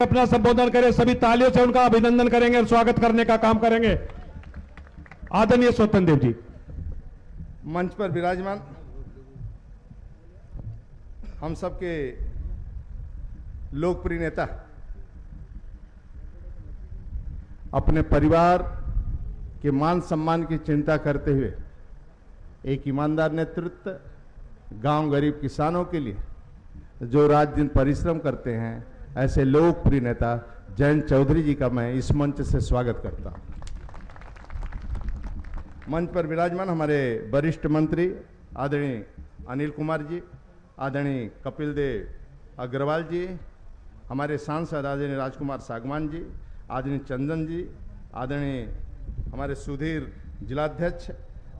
अपना संबोधन करें, सभी तालियों से उनका अभिनंदन करेंगे और स्वागत करने का काम करेंगे। आदरणीय स्वतंत्र देव जी मंच पर विराजमान हम सबके लोकप्रिय नेता, अपने परिवार के मान सम्मान की चिंता करते हुए एक ईमानदार नेतृत्व, गांव गरीब किसानों के लिए जो रात दिन परिश्रम करते हैं, ऐसे लोकप्रिय नेता जयंत चौधरी जी का मैं इस मंच से स्वागत करता हूं। मंच पर विराजमान हमारे वरिष्ठ मंत्री आदरणीय अनिल कुमार जी, आदरणीय कपिल देव अग्रवाल जी, हमारे सांसद आदरणीय राजकुमार सागवान जी, आदरणीय चंदन जी, आदरणीय हमारे सुधीर जिलाध्यक्ष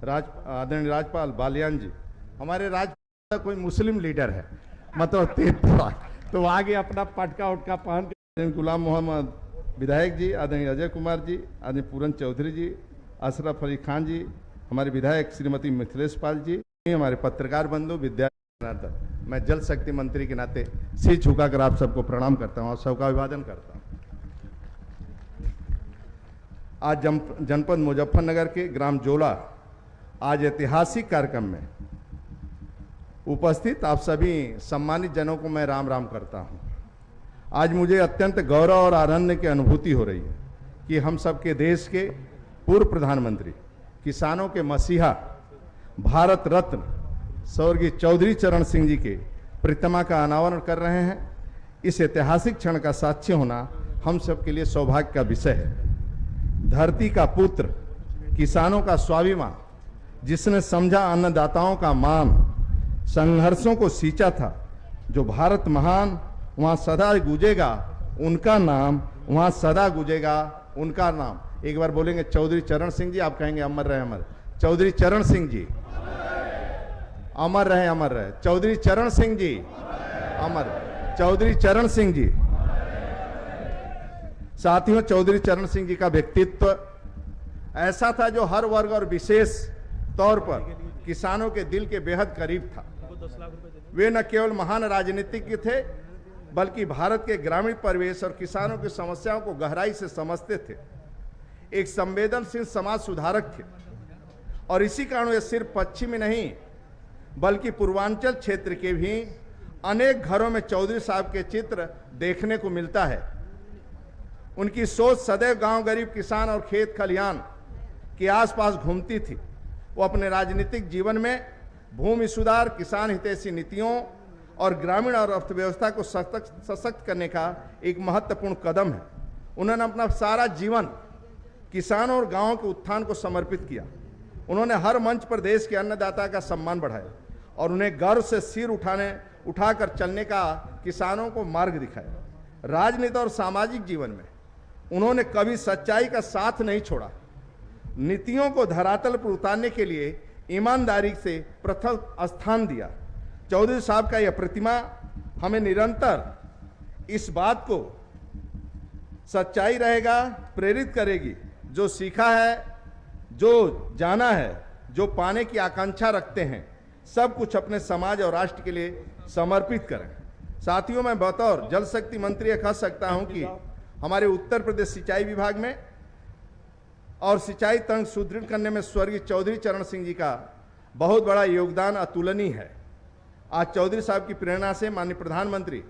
आदरणीय राजपाल बालियान जी, हमारे राज्य कोई मुस्लिम लीडर है मतलब तो आगे अपना पटका उटका पहन के गुलाम मोहम्मद विधायक जी, आदरणीय अजय कुमार जी, आदरणीय पूरन चौधरी जी, अशरफ अली खान जी, हमारे विधायक श्रीमती मिथिलेश पाल जी, हमारे पत्रकार बंधु विद्यार्थी, मैं जल शक्ति मंत्री के नाते सिर झुकाकर आप सबको प्रणाम करता हूँ और सबका अभिवादन करता हूँ। आज जनपद मुजफ्फरनगर के ग्राम जोला आज ऐतिहासिक कार्यक्रम में उपस्थित आप सभी सम्मानित जनों को मैं राम राम करता हूं। आज मुझे अत्यंत गौरव और आनंद की अनुभूति हो रही है कि हम सबके देश के पूर्व प्रधानमंत्री, किसानों के मसीहा, भारत रत्न स्वर्गीय चौधरी चरण सिंह जी के प्रतिमा का अनावरण कर रहे हैं। इस ऐतिहासिक क्षण का साक्षी होना हम सबके लिए सौभाग्य का विषय है। धरती का पुत्र, किसानों का स्वाभिमान, जिसने समझा अन्नदाताओं का मान, संघर्षों को सींचा था, जो भारत महान वहां सदा गूंजेगा उनका नाम, वहां सदा गूंजेगा उनका नाम। एक बार बोलेंगे चौधरी चरण सिंह जी, आप कहेंगे अमर रहे अमर। चौधरी चरण सिंह जी अमर रहे अमर रहे। चौधरी चरण सिंह जी अमर। चौधरी चरण सिंह जी। साथियों, चौधरी चरण सिंह जी का व्यक्तित्व ऐसा था जो हर वर्ग और विशेष तौर पर किसानों के दिल के बेहद करीब था। वे न केवल महान राजनीतिज्ञ थे, बल्कि भारत के ग्रामीण परिवेश और किसानों की समस्याओं को गहराई से समझते थे। एक संवेदनशील समाज सुधारक थे और इसी कारण वे सिर्फ पश्चिमी नहीं बल्कि पूर्वांचल क्षेत्र के भी अनेक घरों में चौधरी साहब के चित्र देखने को मिलता है। उनकी सोच सदैव गांव गरीब किसान और खेत खलिहान के आसपास घूमती थी। वो अपने राजनीतिक जीवन में भूमि सुधार, किसान हितैषी नीतियों और ग्रामीण और अर्थव्यवस्था को सशक्त करने का एक महत्वपूर्ण कदम है। उन्होंने अपना सारा जीवन किसानों और गांवों के उत्थान को समर्पित किया। उन्होंने हर मंच पर देश के अन्नदाता का सम्मान बढ़ाया और उन्हें गर्व से सिर उठाकर चलने का किसानों को मार्ग दिखाया। राजनीति और सामाजिक जीवन में उन्होंने कभी सच्चाई का साथ नहीं छोड़ा। नीतियों को धरातल पर उतारने के लिए ईमानदारी से प्रथम स्थान दिया। चौधरी साहब का यह प्रतिमा हमें निरंतर इस बात को सच्चाई रहेगा प्रेरित करेगी, जो सीखा है, जो जाना है, जो पाने की आकांक्षा रखते हैं, सब कुछ अपने समाज और राष्ट्र के लिए समर्पित करें। साथियों, मैं बतौर जल शक्ति मंत्री कह सकता हूं कि हमारे उत्तर प्रदेश सिंचाई विभाग में और सिंचाई तंत्र सुदृढ़ करने में स्वर्गीय चौधरी चरण सिंह जी का बहुत बड़ा योगदान अतुलनीय है। आज चौधरी साहब की प्रेरणा से माननीय प्रधानमंत्री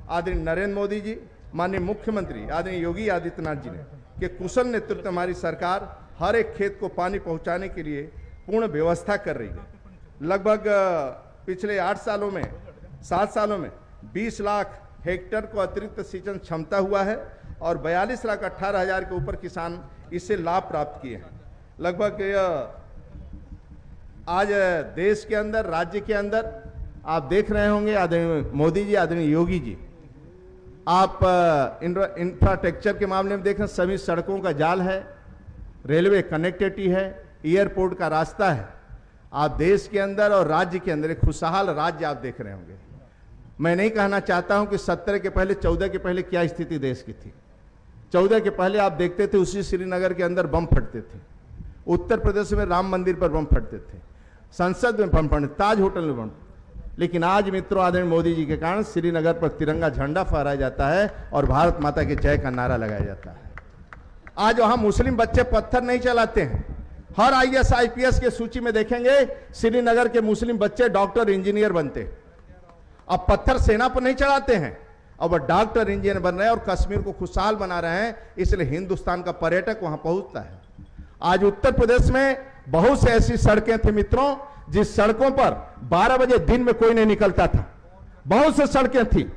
आदरणीय नरेंद्र मोदी जी, माननीय मुख्यमंत्री आदरणीय योगी आदित्यनाथ जी ने के कुशल नेतृत्व हमारी सरकार हर एक खेत को पानी पहुंचाने के लिए पूर्ण व्यवस्था कर रही है। लगभग पिछले 7 सालों में 20 लाख हेक्टेयर को अतिरिक्त सिंचन क्षमता हुआ है और 42,18,000 के ऊपर किसान इससे लाभ प्राप्त किए हैं। लगभग आज देश के अंदर, राज्य के अंदर आप देख रहे होंगे आदरणीय मोदी जी, आदरणीय योगी जी, आप इंफ्रास्ट्रक्चर के मामले में देख रहे हैं, सभी सड़कों का जाल है, रेलवे कनेक्टिविटी है, एयरपोर्ट का रास्ता है। आप देश के अंदर और राज्य के अंदर एक खुशहाल राज्य आप देख रहे होंगे। मैं नहीं कहना चाहता हूं कि 17 के पहले 14 के पहले क्या स्थिति देश की थी। 14 के पहले आप देखते थे उसी श्रीनगर के अंदर बम फटते थे, उत्तर प्रदेश में राम मंदिर पर बम फटते थे, संसद में बम फटते, ताज होटल में बम। लेकिन आज मित्रों आदरणीय मोदी जी के कारण श्रीनगर पर तिरंगा झंडा फहराया जाता है और भारत माता की जय का नारा लगाया जाता है। आज वहां मुस्लिम बच्चे पत्थर नहीं चलाते हैं। हर आईएएस आईपीएस के सूची में देखेंगे श्रीनगर के मुस्लिम बच्चे डॉक्टर इंजीनियर बनते। अब पत्थर सेना पर नहीं चढ़ाते हैं, अब वह डॉक्टर इंजीनियर बन रहे हैं और कश्मीर को खुशहाल बना रहे हैं। इसलिए हिंदुस्तान का पर्यटक वहां पहुंचता है। आज उत्तर प्रदेश में बहुत से ऐसी सड़कें थी मित्रों, जिस सड़कों पर 12 बजे दिन में कोई नहीं निकलता था। बहुत से सड़कें थी।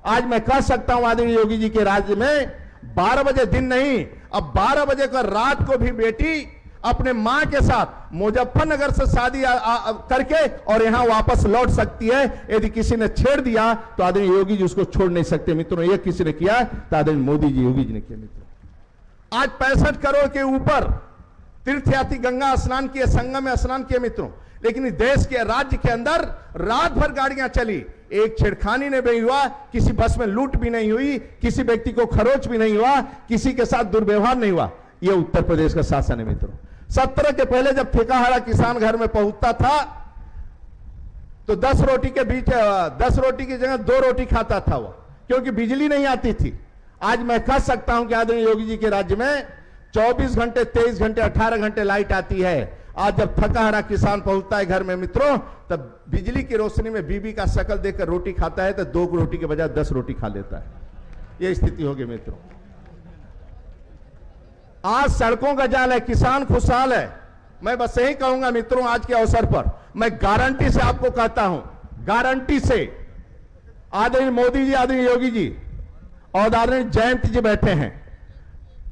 आज मैं कह सकता हूं आदरणीय योगी जी के राज्य में 12 बजे दिन नहीं, अब 12 बजे का रात को भी बेटी अपने मां के साथ मुजफ्फरनगर से शादी करके और यहां वापस लौट सकती है। यदि किसी ने छेड़ दिया तो आदरणीय योगी जी उसको छोड़ नहीं सकते मित्रों। ये किसी ने किया तो आदरणीय मोदी जी योगी जी ने किया मित्रों। आज 65 करोड़ के ऊपर तीर्थयात्री गंगा स्नान किए, संगम में स्नान किए मित्रों। लेकिन इस देश के राज्य के अंदर रात भर गाड़ियां चली, एक छेड़खानी नहीं हुआ, किसी बस में लूट भी नहीं हुई, किसी व्यक्ति को खरोच भी नहीं हुआ, किसी के साथ दुर्व्यवहार नहीं हुआ। यह उत्तर प्रदेश का शासन है मित्रों। 17 के पहले जब ठेकाहारा किसान घर में पहुंचता था तो 10 रोटी के बीच 10 रोटी की जगह 2 रोटी खाता था वो, क्योंकि बिजली नहीं आती थी। आज मैं कह सकता हूं कि आदरणीय योगी जी के राज्य में 24 घंटे 23 घंटे 18 घंटे लाइट आती है। आज जब थकाहारा किसान पहुंचता है घर में मित्रों, तब बिजली की रोशनी में बीबी का शक्ल देखकर रोटी खाता है तो 2 रोटी के बजाय 10 रोटी खा लेता है। यह स्थिति होगी मित्रों। आज सड़कों का जाल है, किसान खुशहाल है। मैं बस यही कहूंगा मित्रों, आज के अवसर पर मैं गारंटी से आपको कहता हूं, गारंटी से आदरणीय मोदी जी, आदरणीय योगी जी और आदरणीय जयंत जी बैठे हैं,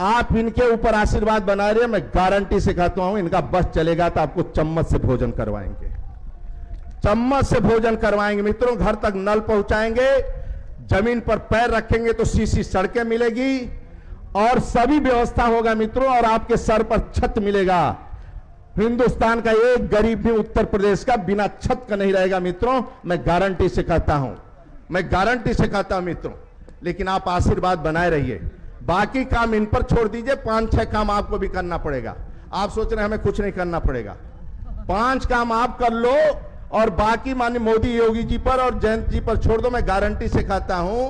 आप इनके ऊपर आशीर्वाद बना रहे हैं। मैं गारंटी से कहता हूं इनका बस चलेगा तो आपको चम्मच से भोजन करवाएंगे, चम्मच से भोजन करवाएंगे मित्रों। घर तक नल पहुंचाएंगे, जमीन पर पैर रखेंगे तो सीसी सड़कें मिलेगी और सभी व्यवस्था होगा मित्रों, और आपके सर पर छत मिलेगा। हिंदुस्तान का एक गरीब भी उत्तर प्रदेश का बिना छत का नहीं रहेगा मित्रों। मैं गारंटी से कहता हूं, मैं गारंटी से कहता हूं मित्रों। लेकिन आप आशीर्वाद बनाए रहिए, बाकी काम इन पर छोड़ दीजिए। 5-6 काम आपको भी करना पड़ेगा। आप सोच रहे हैं हमें कुछ नहीं करना पड़ेगा, 5 काम आप कर लो और बाकी माननीय मोदी योगी जी पर और जयंत जी पर छोड़ दो। मैं गारंटी से कहता हूं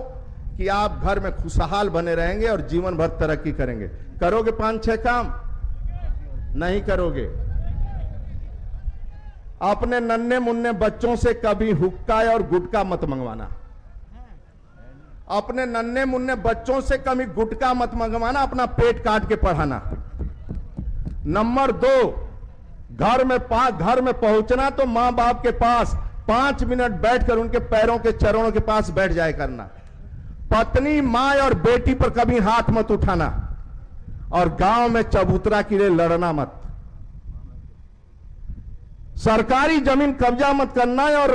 कि आप घर में खुशहाल बने रहेंगे और जीवन भर तरक्की करेंगे। करोगे 5-6 काम? नहीं करोगे। अपने नन्हे मुन्ने बच्चों से कभी हुक्का और गुटखा मत मंगवाना। अपने नन्हे मुन्ने बच्चों से कभी गुटखा मत मंगवाना, अपना पेट काट के पढ़ाना। नंबर 2, घर में पहुंचना तो मां बाप के पास 5 मिनट बैठकर उनके पैरों के चरणों के पास बैठ जाया करना। पत्नी, मां और बेटी पर कभी हाथ मत उठाना और गांव में चबूतरा के लिए लड़ना मत। सरकारी जमीन कब्जा मत करना और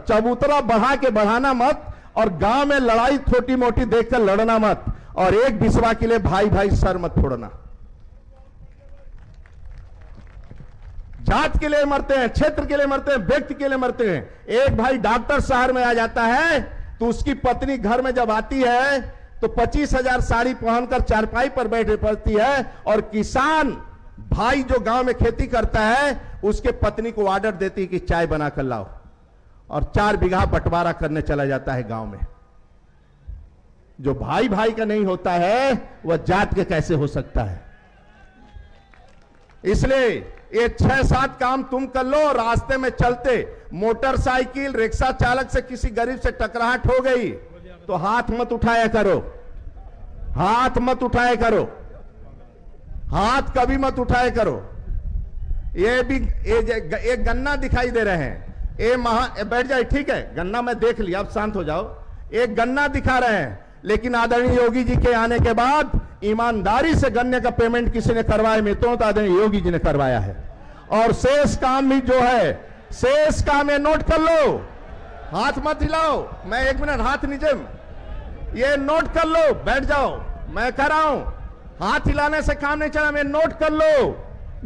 चबूतरा बढ़ाना मत और गांव में लड़ाई छोटी मोटी देखकर लड़ना मत और एक बिस्वा के लिए भाई भाई सर मत फोड़ना। जात के लिए मरते हैं, क्षेत्र के लिए मरते हैं, व्यक्ति के लिए मरते हैं। एक भाई डॉक्टर शहर में आ जाता है तो उसकी पत्नी घर में जब आती है तो 25,000 साड़ी पहनकर चारपाई पर बैठे पड़ती है और किसान भाई जो गांव में खेती करता है उसके पत्नी को ऑर्डर देती है कि चाय बनाकर लाओ और 4 बीघा बंटवारा करने चला जाता है गांव में। जो भाई भाई का नहीं होता है वह जात के कैसे हो सकता है। इसलिए ये 6-7 काम तुम कर लो। रास्ते में चलते मोटरसाइकिल रिक्शा चालक से किसी गरीब से टकराहट हो गई तो हाथ मत उठाया करो, हाथ मत उठाया करो, हाथ कभी मत उठाया करो। ये भी एक गन्ना दिखाई दे रहे हैं, बैठ जाए, ठीक है, गन्ना मैं देख लिया, अब शांत हो जाओ। एक गन्ना दिखा रहे हैं, लेकिन आदरणीय योगी जी के आने के बाद ईमानदारी से गन्ने का पेमेंट किसी ने करवाया मित्रों तो आदरणीय योगी जी ने करवाया है। और शेष काम भी जो है, शेष काम ये नोट कर लो, हाथ मत हिलाओ। मैं 1 मिनट हाथ नीचे, ये नोट कर लो, बैठ जाओ। मैं कह रहा हूं हाथ हिलाने से काम नहीं चला, मैं नोट कर लो,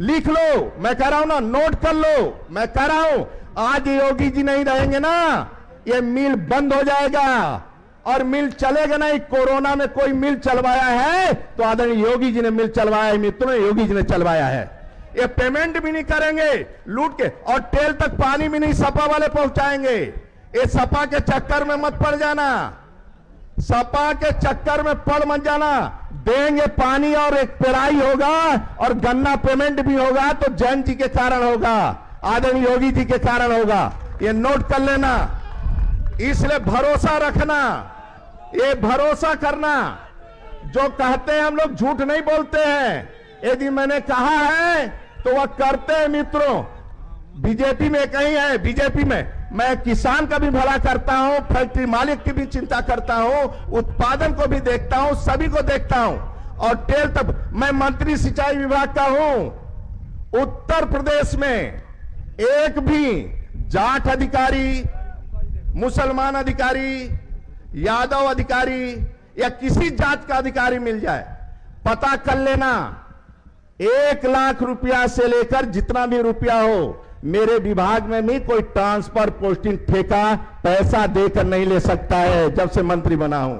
लिख लो। मैं कह रहा हूं ना, नोट कर लो। मैं कह रहा हूं आज योगी जी नहीं रहेंगे ना, ये मिल बंद हो जाएगा और मिल चलेगा नहीं। कोरोना में कोई मिल चलवाया है तो आदरणीय योगी जी ने मिल चलवाया है मित्रों, योगी जी ने चलवाया है। ये पेमेंट भी नहीं करेंगे लूट के और तेल तक पानी भी नहीं सपा वाले पहुंचाएंगे। ये सपा के चक्कर में मत पड़ जाना, सपा के चक्कर में पड़ मत जाना। देंगे पानी और एक पेराई होगा और गन्ना पेमेंट भी होगा तो जैन जी के कारण होगा, आदरणीय योगी जी के कारण होगा, ये नोट कर लेना। इसलिए भरोसा रखना, ये भरोसा करना। जो कहते हैं हम लोग झूठ नहीं बोलते हैं, यदि मैंने कहा है तो वह करते हैं मित्रों। बीजेपी में कहीं है, बीजेपी में मैं किसान का भी भला करता हूं, फैक्ट्री मालिक की भी चिंता करता हूं, उत्पादन को भी देखता हूं, सभी को देखता हूं। और टेल तक मैं मंत्री सिंचाई विभाग का हूं। उत्तर प्रदेश में एक भी जाट अधिकारी, मुसलमान अधिकारी, यादव अधिकारी या किसी जात का अधिकारी मिल जाए, पता कर लेना, 1 लाख रुपया से लेकर जितना भी रुपया हो, मेरे विभाग में भी कोई ट्रांसफर पोस्टिंग ठेका पैसा देकर नहीं ले सकता है जब से मंत्री बना हूं।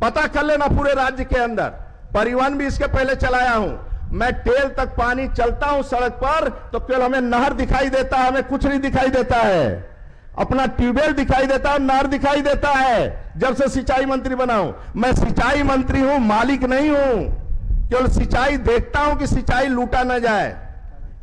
पता कर लेना पूरे राज्य के अंदर। परिवहन भी इसके पहले चलाया हूं। मैं टेल तक पानी चलता हूं सड़क पर तो केवल हमें नहर दिखाई देता है, हमें कुछ नहीं दिखाई देता है। अपना ट्यूबवेल दिखाई देता है, नहर दिखाई देता है जब से सिंचाई मंत्री बना हूं। मैं सिंचाई मंत्री हूं, मालिक नहीं हूं। केवल सिंचाई देखता हूं कि सिंचाई लूटा न जाए,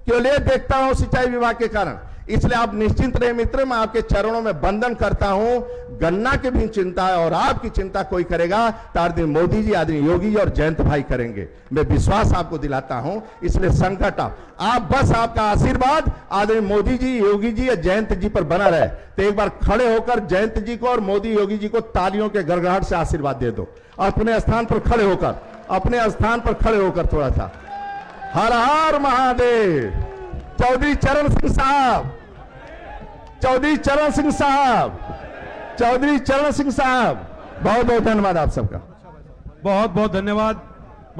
केवल ये देखता हूं सिंचाई विभाग के कारण। इसलिए आप निश्चिंत रहे मित्र, मैं आपके चरणों में वंदन करता हूं। गन्ना की भी चिंता है और आपकी चिंता कोई करेगा तो आदरणीय मोदी जी, आदरणीय योगी जी और जयंत भाई करेंगे। मैं विश्वास आपको दिलाता हूं। इसलिए संकट आप बस आपका आशीर्वाद आदरणीय मोदी जी, योगी जी या जयंत जी पर बना रहे। तो एक बार खड़े होकर जयंत जी को और मोदी योगी जी को तालियों के गड़गड़ाहट से आशीर्वाद दे दो। अपने स्थान पर खड़े होकर, अपने स्थान पर खड़े होकर थोड़ा सा हर हर महादेव। चौधरी चरण सिंह साहब, चौधरी चरण सिंह साहब, चौधरी चरण सिंह साहब, बहुत बहुत धन्यवाद आप सबका। बहुत बहुत धन्यवाद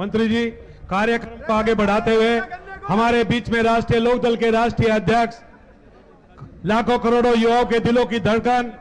मंत्री जी। कार्यक्रम को आगे बढ़ाते हुए हमारे बीच में राष्ट्रीय लोकदल के राष्ट्रीय अध्यक्ष, लाखों करोड़ों युवाओं के दिलों की धड़कन